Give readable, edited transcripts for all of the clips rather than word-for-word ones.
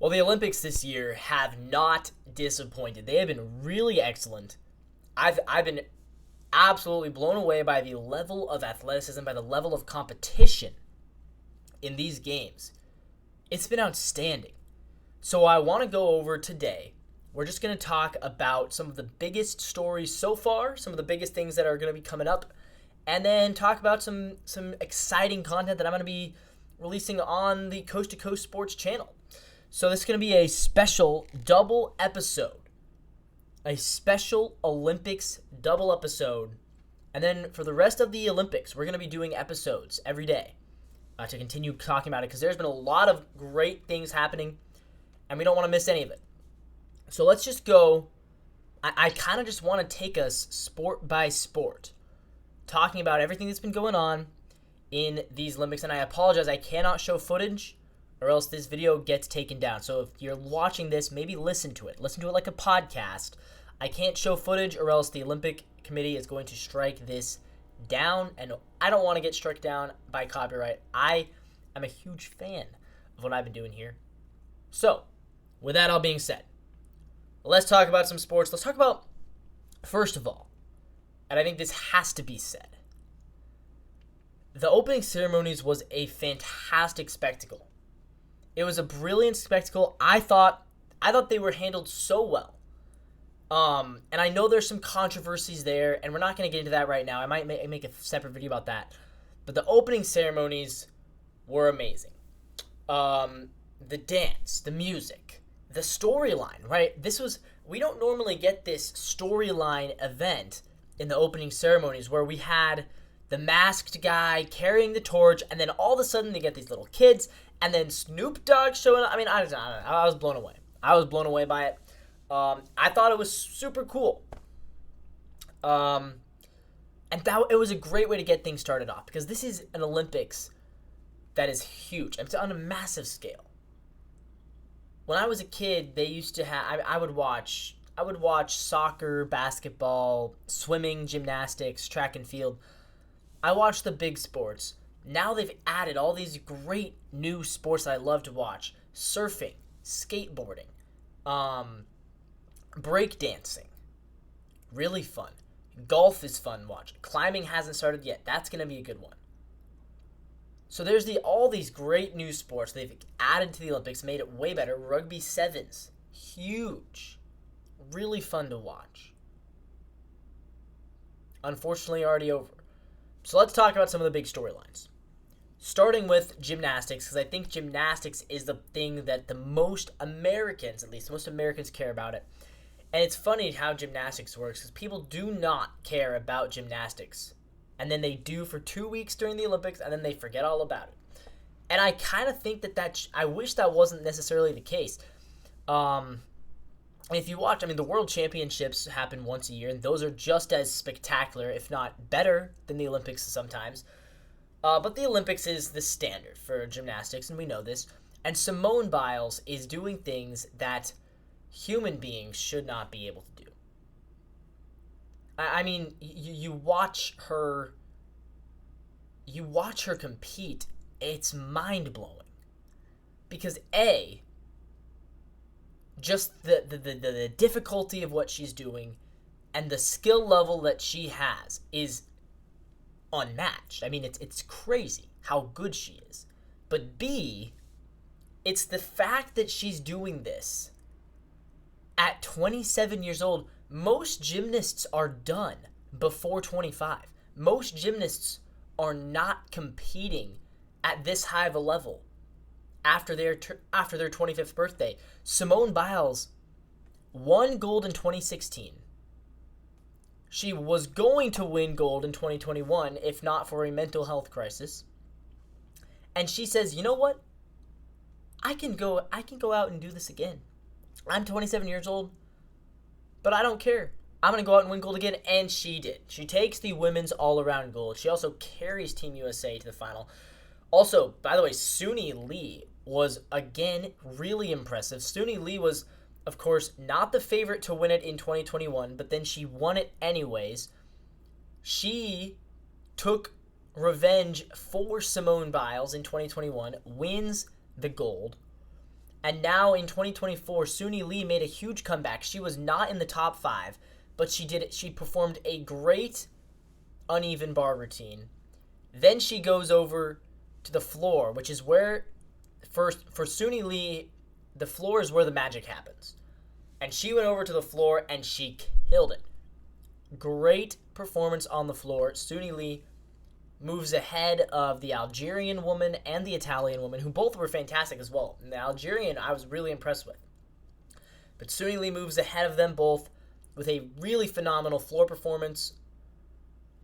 Well, the Olympics this year have not disappointed. They have been really excellent. I've been absolutely blown away by the level of athleticism, by the level of competition in these games. It's been outstanding. So I want to go over today. We're just going to talk about some of the biggest stories so far, some of the biggest things that are going to be coming up, and then talk about some exciting content that I'm going to be releasing on the Coast to Coast Sports channel. So this is going to be a special double episode. A special Olympics double episode. And then for the rest of the Olympics, we're going to be doing episodes every day to continue talking about it, because there's been a lot of great things happening, and we don't want to miss any of it. So let's just go. I kind of just want to take us sport by sport, talking about everything that's been going on in these Olympics. And I apologize, I cannot show footage, or else this video gets taken down. So if you're watching this, maybe listen to it. Listen to it like a podcast. I can't show footage, or else the Olympic Committee is going to strike this down, and I don't want to get struck down by copyright. I am a huge fan of what I've been doing here. So, with that all being said, let's talk about some sports. Let's talk about, first of all, and I think this has to be said, the opening ceremonies was a fantastic spectacle. It was a brilliant spectacle. I thought they were handled so well. And I know there's some controversies there, and we're not going to get into that right now. I might make a separate video about that. But the opening ceremonies were amazing. The dance, the music, the storyline, right? We don't normally get this storyline event in the opening ceremonies where we had the masked guy carrying the torch, and then all of a sudden they get these little kids, and then Snoop Dogg showing up. I mean, I was blown away. I was blown away by it. I thought it was super cool. And it was a great way to get things started off, because this is an Olympics that is huge. It's on a massive scale. When I was a kid, they used to have, I would watch soccer, basketball, swimming, gymnastics, track and field. I watched the big sports. Now they've added all these great new sports that I love to watch. Surfing, skateboarding, breakdancing, really fun. Golf is fun to watch. Climbing hasn't started yet. That's going to be a good one. So there's all these great new sports they've added to the Olympics, made it way better. Rugby sevens, huge, really fun to watch. Unfortunately, already over. So let's talk about some of the big storylines. Starting with gymnastics, because I think gymnastics is the thing that the most Americans, at least most Americans, care about it. And it's funny how gymnastics works, because people do not care about gymnastics. And then they do for 2 weeks during the Olympics, and then they forget all about it. And I kind of think I wish that wasn't necessarily the case. If you watch, the World Championships happen once a year, and those are just as spectacular, if not better, than the Olympics sometimes. But the Olympics is the standard for gymnastics, and we know this. And Simone Biles is doing things that human beings should not be able to do. You watch her compete, it's mind-blowing. Because just the difficulty of what she's doing and the skill level that she has is unmatched. It's crazy how good she is. But B, it's the fact that she's doing this at 27 years old. Most gymnasts are done before 25. Most gymnasts are not competing at this high of a level after their 25th birthday. Simone Biles won gold in 2016. She was going to win gold in 2021 if not for a mental health crisis. And she says, "You know what? I can go out and do this again. I'm 27 years old, but I don't care. I'm going to go out and win gold again." And she did. She takes the women's all-around gold. She also carries Team USA to the final. Also, by the way, Suni Lee was, again, really impressive. Suni Lee was, of course, not the favorite to win it in 2021, but then she won it anyways. She took revenge for Simone Biles in 2021, wins the gold, And now in 2024, Suni Lee made a huge comeback. She was not in the top 5, but she did it. She performed a great uneven bar routine. Then she goes over to the floor, which is where, for Suni Lee, the floor is where the magic happens. And she went over to the floor and she killed it. Great performance on the floor. Suni Lee moves ahead of the Algerian woman and the Italian woman, who both were fantastic as well. And the Algerian, I was really impressed with. But Suni Lee moves ahead of them both with a really phenomenal floor performance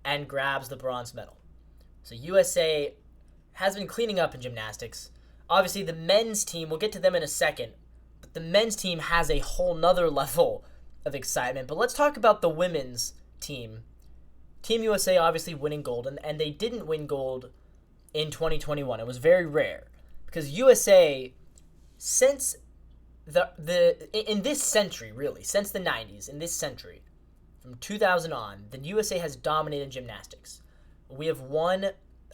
and grabs the bronze medal. So USA has been cleaning up in gymnastics. Obviously, the men's team, we'll get to them in a second, but the men's team has a whole nother level of excitement. But let's talk about the women's team. Team USA obviously winning gold, and they didn't win gold in 2021. It was very rare because USA, since in this century, really, since the 90s, in this century, from 2000 on, the USA has dominated gymnastics. We have won,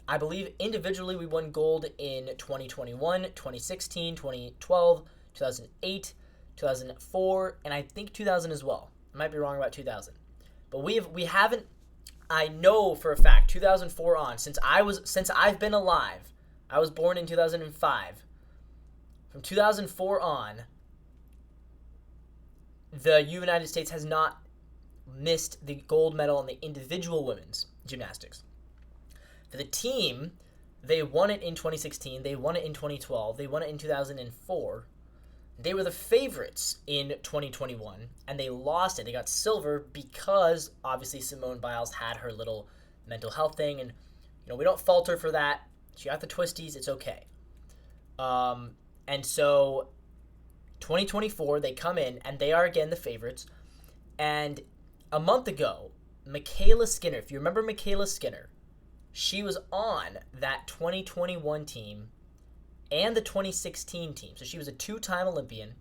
I believe, individually, we won gold in 2021, 2016, 2012, 2008, 2004, and I think 2000 as well. I might be wrong about 2000. But we haven't, I know for a fact, 2004 on, since I've been alive, I was born in 2005. From 2004 on, the United States has not missed the gold medal in the individual women's gymnastics. For the team, they won it in 2016, they won it in 2012, they won it in 2004. They were the favorites in 2021, and they lost it. They got silver because, obviously, Simone Biles had her little mental health thing, and, we don't fault her for that. She got the twisties. It's okay. And so, 2024, they come in, and they are, again, the favorites. And a month ago, Michaela Skinner, if you remember Michaela Skinner, she was on that 2021 team and the 2016 team. So she was a 2-time Olympian,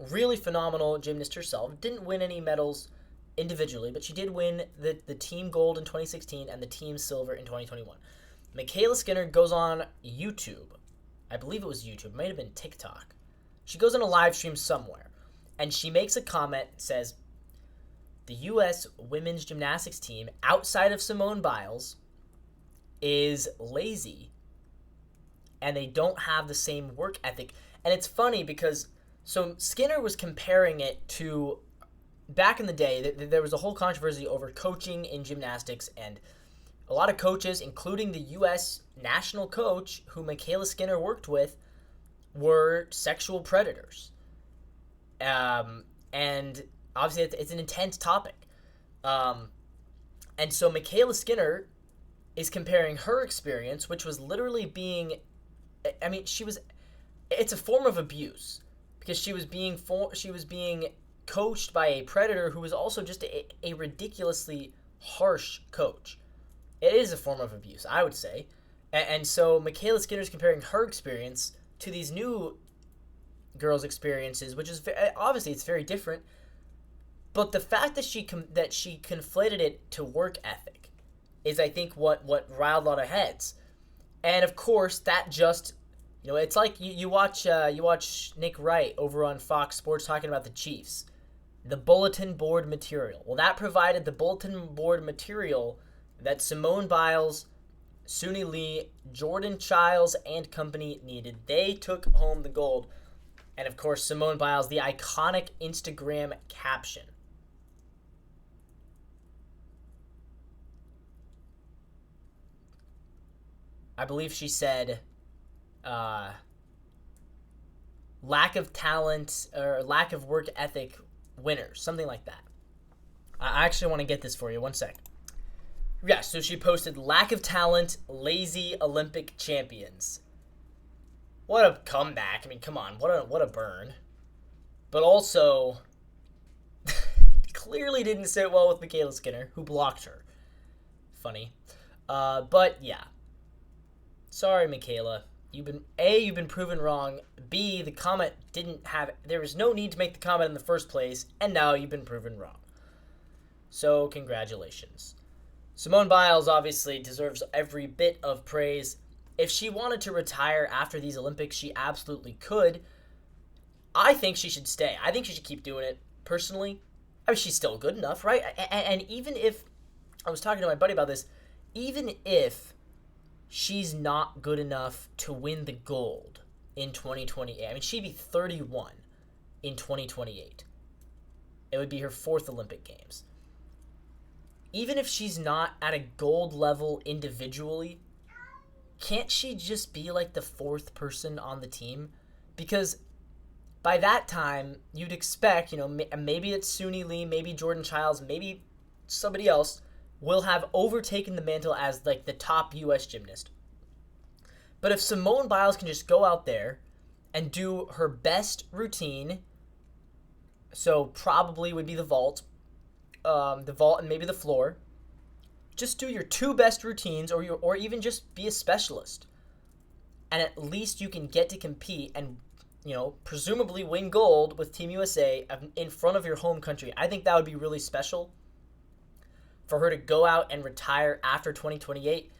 really phenomenal gymnast herself. Didn't win any medals individually, but she did win the team gold in 2016 and the team silver in 2021. Michaela Skinner goes on YouTube. I believe it was YouTube. It might have been TikTok. She goes on a live stream somewhere, and she makes a comment, says, the U.S. women's gymnastics team, outside of Simone Biles, is lazy, and they don't have the same work ethic. And it's funny because, so Skinner was comparing it to, back in the day, there was a whole controversy over coaching in gymnastics, and a lot of coaches, including the U.S. national coach, who Michaela Skinner worked with, were sexual predators. And obviously it's an intense topic. And so Michaela Skinner is comparing her experience, which was literally being, it's a form of abuse, because she was being coached by a predator who was also just a ridiculously harsh coach. It is a form of abuse, I would say. And so Michaela Skinner's comparing her experience to these new girls' experiences, which is obviously it's very different. But the fact that she conflated it to work ethic is, I think, what riled a lot of heads. And of course, that just, it's like you watch Nick Wright over on Fox Sports talking about the Chiefs, the bulletin board material. Well, that provided the bulletin board material that Simone Biles, Suni Lee, Jordan Chiles, and company needed. They took home the gold. And of course, Simone Biles, the iconic Instagram caption. I believe she said, lack of talent or lack of work ethic winners, something like that. I actually want to get this for you. One sec. Yeah, so she posted, lack of talent, lazy Olympic champions. What a comeback. I mean, come on, what a burn. But also, clearly didn't sit well with Michaela Skinner, who blocked her. Funny. But yeah. Sorry, Michaela. You've been proven wrong. B, the comment there was no need to make the comment in the first place, and now you've been proven wrong. So, congratulations. Simone Biles obviously deserves every bit of praise. If she wanted to retire after these Olympics, she absolutely could. I think she should stay. I think she should keep doing it, personally. I mean, she's still good enough, right? And even if, I was talking to my buddy about this, even if she's not good enough to win the gold in 2028, I mean, she'd be 31 in 2028. It would be her 4th Olympic Games. Even if she's not at a gold level individually, can't she just be like the 4th person on the team? Because by that time, you'd expect, maybe it's Suni Lee, maybe Jordan Childs, maybe somebody else will have overtaken the mantle as like the top U.S. gymnast. But if Simone Biles can just go out there and do her best routine, so probably would be the vault and maybe the floor. Just do your 2 best routines, or even just be a specialist, and at least you can get to compete and presumably win gold with Team USA in front of your home country. I think that would be really special for her to go out and retire after 2028,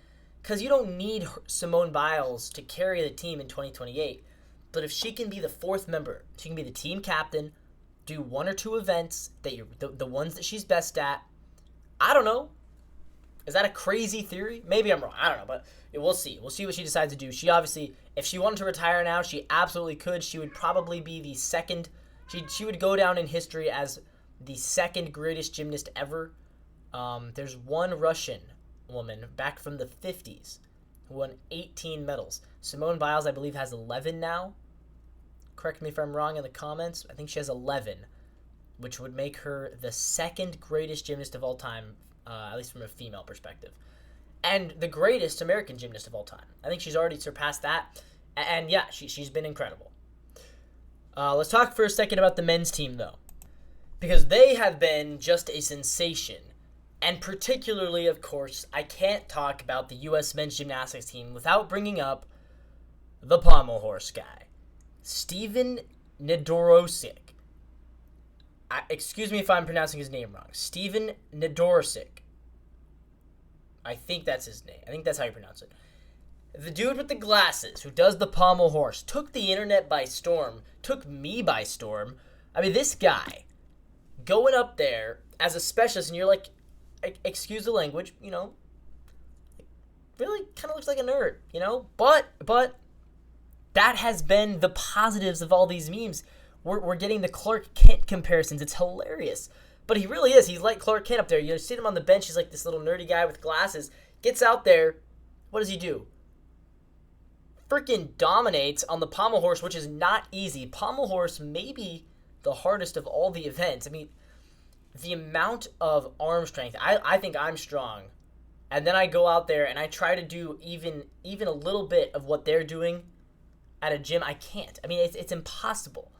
because you don't need Simone Biles to carry the team in 2028. But if she can be the 4th member, she can be the team captain, do 1 or 2 events that the ones that she's best at. I don't know. Is that a crazy theory? Maybe I'm wrong. I don't know, but we'll see. We'll see what she decides to do. She obviously, if she wanted to retire now, she absolutely could. She would probably be the second. She would go down in history as the 2nd greatest gymnast ever. There's one Russian woman back from the 50s who won 18 medals. Simone Biles, I believe, has 11 now. Correct me if I'm wrong in the comments. I think she has 11, which would make her the 2nd greatest gymnast of all time, at least from a female perspective. And the greatest American gymnast of all time. I think she's already surpassed that. And yeah, she's been incredible. Let's talk for a second about the men's team, though, because they have been just a sensation. And particularly, of course, I can't talk about the U.S. men's gymnastics team without bringing up the pommel horse guy, Steven Nedorosik. Excuse me if I'm pronouncing his name wrong. Steven Nedorosik. I think that's his name. I think that's how you pronounce it. The dude with the glasses who does the pommel horse took the internet by storm, took me by storm. I mean, this guy going up there as a specialist, and you're like, excuse the language, really kind of looks like a nerd, But that has been the positives of all these memes. We're getting the Clark Kent comparisons. It's hilarious. But he really is. He's like Clark Kent up there. You see him on the bench. He's like this little nerdy guy with glasses. Gets out there. What does he do? Freaking dominates on the pommel horse, which is not easy. Pommel horse may be the hardest of all the events. I mean, the amount of arm strength. I think I'm strong. And then I go out there and I try to do even a little bit of what they're doing at a gym. I can't. I mean, it's impossible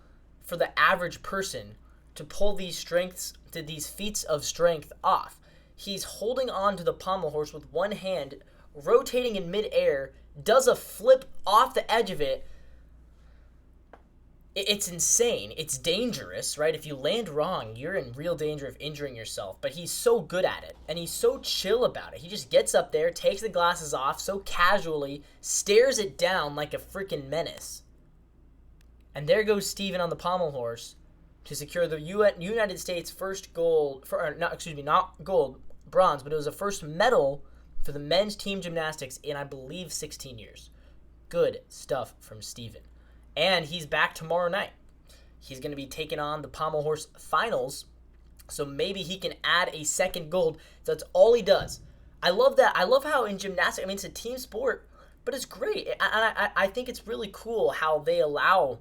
for the average person to pull these feats of strength off. He's holding on to the pommel horse with one hand, rotating in midair, does a flip off the edge of it. It's insane. It's dangerous, right? If you land wrong, you're in real danger of injuring yourself. But he's so good at it, and he's so chill about it. He just gets up there, takes the glasses off so casually, stares it down like a freaking menace. And there goes Steven on the pommel horse to secure the United States first gold, not gold, bronze, but it was the first medal for the men's team gymnastics in, I believe, 16 years. Good stuff from Steven. And he's back tomorrow night. He's going to be taking on the pommel horse finals, so maybe he can add a second gold. So that's all he does. I love that. I love how in gymnastics, I mean, it's a team sport, but it's great. I think it's really cool how they allow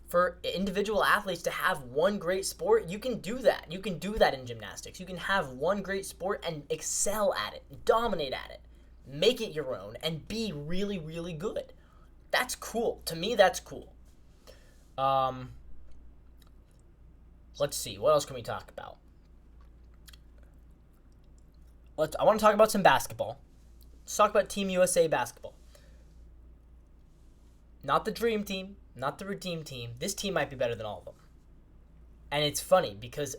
for individual athletes to have one great sport. You can do that. You can do that in gymnastics. You can have one great sport and excel at it, dominate at it, make it your own, and be really, really good. That's cool. To me, that's cool. Let's see. What else can we talk about? I want to talk about some basketball. Let's talk about Team USA basketball. Not the dream team, not the redeem team. This team might be better than all of them. And it's funny because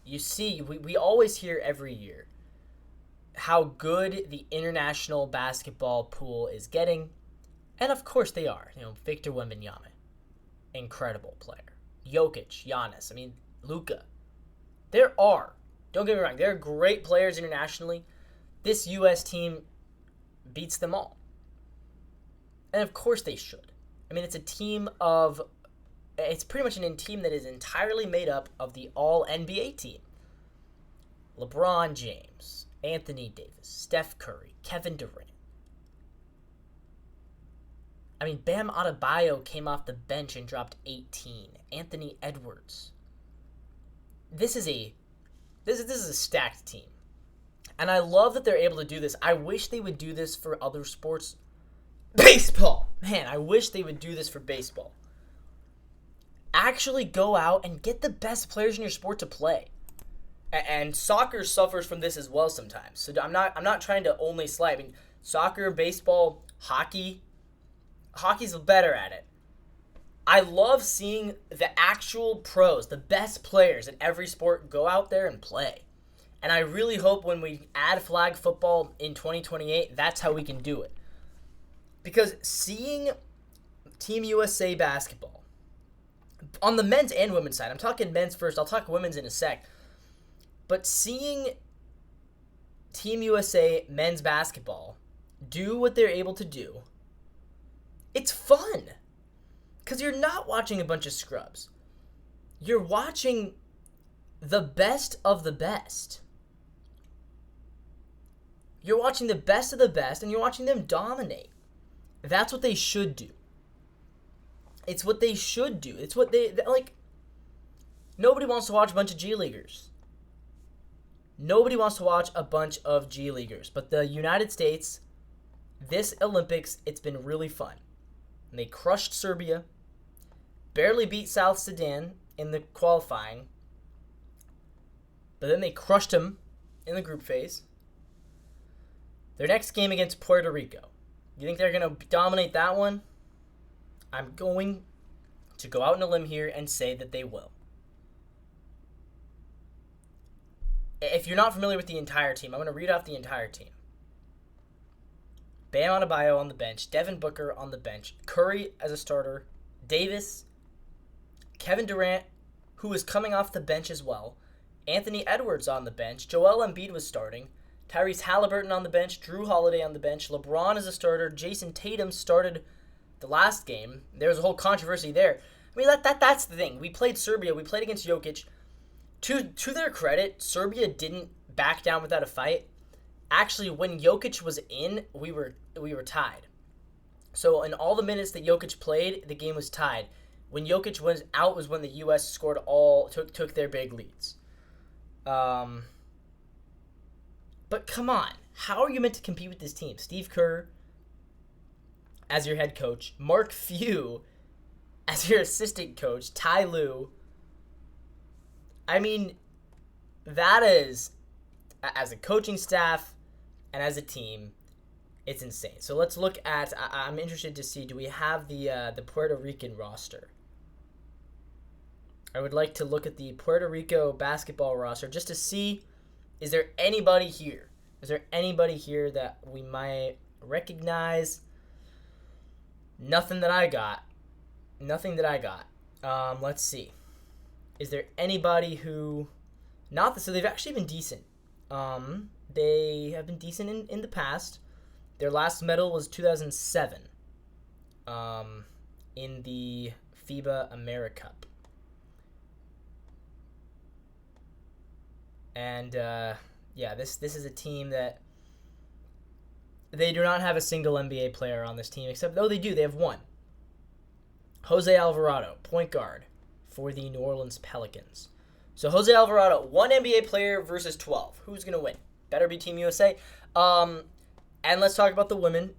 you see, we always hear every year how good the international basketball pool is getting. And of course they are. Victor Wembanyama. incredible player. Jokic, Giannis, Luka. Don't get me wrong, there are great players internationally. This U.S. team beats them all. And of course they should. It's pretty much a team that is entirely made up of the all-NBA team. LeBron James, Anthony Davis, Steph Curry, Kevin Durant. Bam Adebayo came off the bench and dropped 18. Anthony Edwards. This is a stacked team. And I love that they're able to do this. I wish they would do this for other sports. Baseball! Man, I wish they would do this for baseball. Actually go out and get the best players in your sport to play. And soccer suffers from this as well sometimes. So I'm not trying to only slight. Soccer, baseball, hockey's better at it. I love seeing the actual pros, the best players in every sport go out there and play. And I really hope when we add flag football in 2028, that's how we can do it. Because seeing Team USA basketball, on the men's and women's side, I'm talking men's first, I'll talk women's in a sec, but seeing Team USA men's basketball do what they're able to do, it's fun. Because you're not watching a bunch of scrubs. You're watching the best of the best. You're watching the best of the best, and you're watching them dominate. That's what they should do. It's what they should do. It's what they like. Nobody wants to watch a bunch of G Leaguers. Nobody wants to watch a bunch of G Leaguers. But the United States, this Olympics, it's been really fun. And they crushed Serbia, barely beat South Sudan in the qualifying, but then they crushed them in the group phase. Their next game against Puerto Rico. You think they're going to dominate that one? I'm going to go out on a limb here and say that they will. If you're not familiar with the entire team, I'm going to read off the entire team. Bam Adebayo on the bench, Devin Booker on the bench, Curry as a starter, Davis, Kevin Durant, who is coming off the bench as well, Anthony Edwards on the bench, Joel Embiid was starting, Tyrese Halliburton on the bench, Drew Holiday on the bench, LeBron as a starter, Jason Tatum started the last game. There was a whole controversy there. That's the thing. We played Serbia. We played against Jokic. To their credit, Serbia didn't back down without a fight. Actually, when Jokic was in, we were tied. So in all the minutes that Jokic played, the game was tied. When Jokic was out was when the U.S. scored took their big leads. But come on, how are you meant to compete with this team? Steve Kerr as your head coach, Mark Few as your assistant coach, Ty Lue. That is, as a coaching staff and as a team, it's insane. So let's look at, I'm interested to see, do we have the Puerto Rican roster? I would like to look at the Puerto Rico basketball roster just to see, is there anybody here? Is there anybody here that we might recognize? Nothing that I got. Let's see. Is there anybody who... So they've actually been decent. They have been decent in the past. Their last medal was 2007 in the FIBA AmeriCup. And, this is a team that they do not have a single NBA player on this team, except, they do. They have one. Jose Alvarado, point guard for the New Orleans Pelicans. So Jose Alvarado, one NBA player versus 12. Who's going to win? Better be Team USA. And let's talk about the women.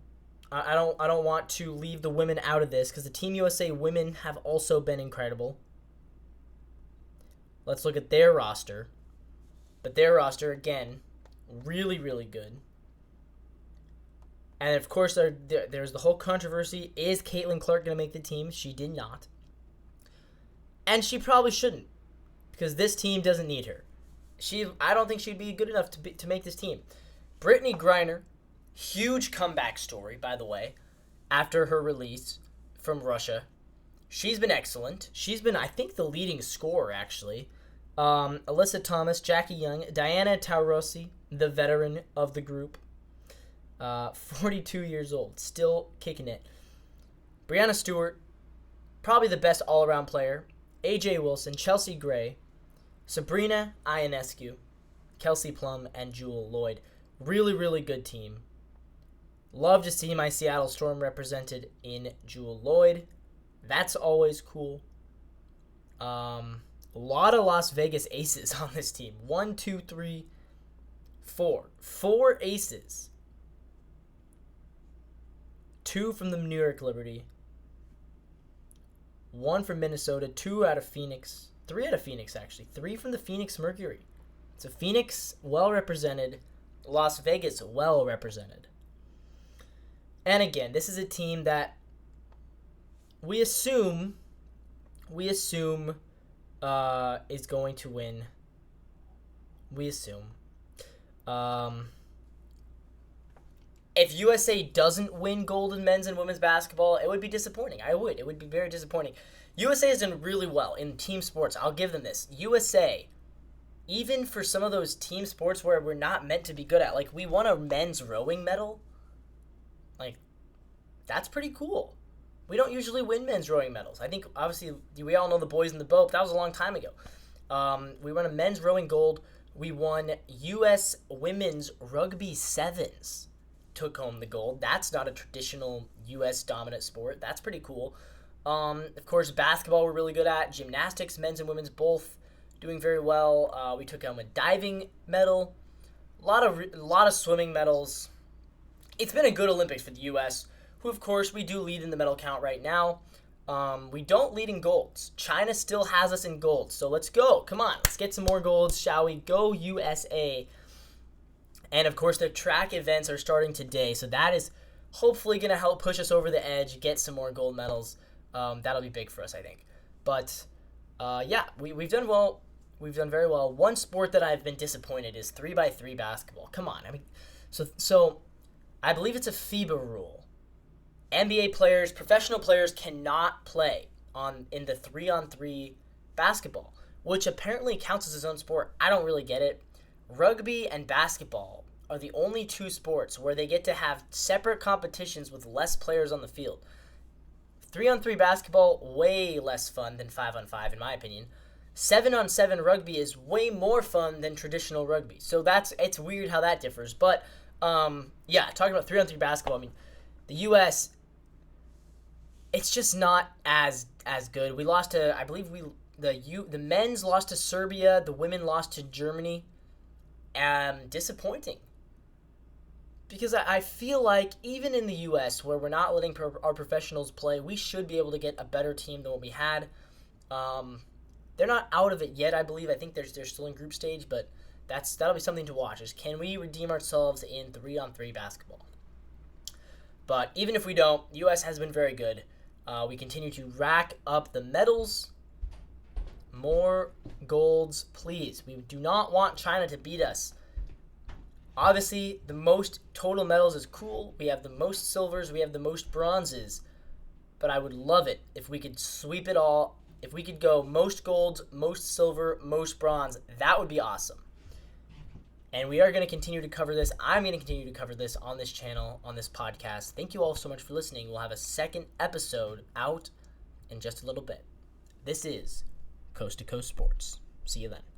I don't want to leave the women out of this because the Team USA women have also been incredible. Let's look at their roster. But their roster, again, really, really good. And, of course, there's the whole controversy. Is Caitlin Clark going to make the team? She did not. And she probably shouldn't because this team doesn't need her. I don't think she'd be good enough to make this team. Brittany Griner, huge comeback story, by the way, after her release from Russia. She's been excellent. She's been, I think, the leading scorer, actually. Alyssa Thomas, Jackie Young, Diana Taurasi, the veteran of the group. 42 years old, still kicking it. Brianna Stewart, probably the best all-around player. AJ Wilson, Chelsea Gray, Sabrina Ionescu, Kelsey Plum, and Jewel Lloyd. Really, really good team. Love to see my Seattle Storm represented in Jewel Lloyd. That's always cool. A lot of Las Vegas aces on this team. 1, 2, 3, 4. 4 aces. 2 from the New York Liberty. 1 from Minnesota. 2 out of Phoenix. 3 out of Phoenix, actually. 3 from the Phoenix Mercury. So Phoenix, well represented. Las Vegas, well represented. And again, this is a team that we assume is going to win. We assume. If USA doesn't win gold in men's and women's basketball, it would be disappointing. It would be very disappointing. USA has done really well in team sports. I'll give them this. USA, even for some of those team sports where we're not meant to be good at, like we won a men's rowing medal. Like, that's pretty cool. We don't usually win men's rowing medals. I think, obviously, we all know the boys in the boat, but that was a long time ago. We won a men's rowing gold. We won U.S. women's rugby sevens. Took home the gold. That's not a traditional U.S. dominant sport. That's pretty cool. Of course, basketball we're really good at. Gymnastics, men's and women's, both doing very well. We took home a diving medal. A lot of swimming medals. It's been a good Olympics for the U.S., who, of course, we do lead in the medal count right now. We don't lead in golds. China still has us in golds, so let's go. Come on, let's get some more golds, shall we? Go USA. And, of course, the track events are starting today, so that is hopefully going to help push us over the edge, get some more gold medals. That'll be big for us, I think. But, yeah, we've done well. We've done very well. One sport that I've been disappointed is 3x3 basketball. Come on. I mean, so I believe it's a FIBA rule. NBA players, professional players cannot play in the 3-on-3 basketball, which apparently counts as its own sport. I don't really get it. Rugby and basketball are the only 2 sports where they get to have separate competitions with less players on the field. 3-on-3 basketball, way less fun than 5-on-5 in my opinion. 7-on-7 rugby is way more fun than traditional rugby. So it's weird how that differs. But yeah, talking about 3-on-3 basketball, I mean, the U.S., it's just not as good. We lost to, I believe the men's lost to Serbia, the women lost to Germany. Disappointing. Because I feel like even in the U.S., where we're not letting our professionals play, we should be able to get a better team than what we had. They're not out of it yet, I believe. I think they're still in group stage, but that'll be something to watch. Is can we redeem ourselves in 3-on-3 basketball? But even if we don't, the U.S. has been very good. We continue to rack up the medals. More golds, please. We do not want China to beat us. Obviously, the most total medals is cool. We have the most silvers. We have the most bronzes. But I would love it if we could sweep it all. If we could go most golds, most silver, most bronze. That would be awesome. And we are going to continue to cover this. I'm going to continue to cover this on this channel, on this podcast. Thank you all so much for listening. We'll have a second episode out in just a little bit. This is Coast to Coast Sports. See you then.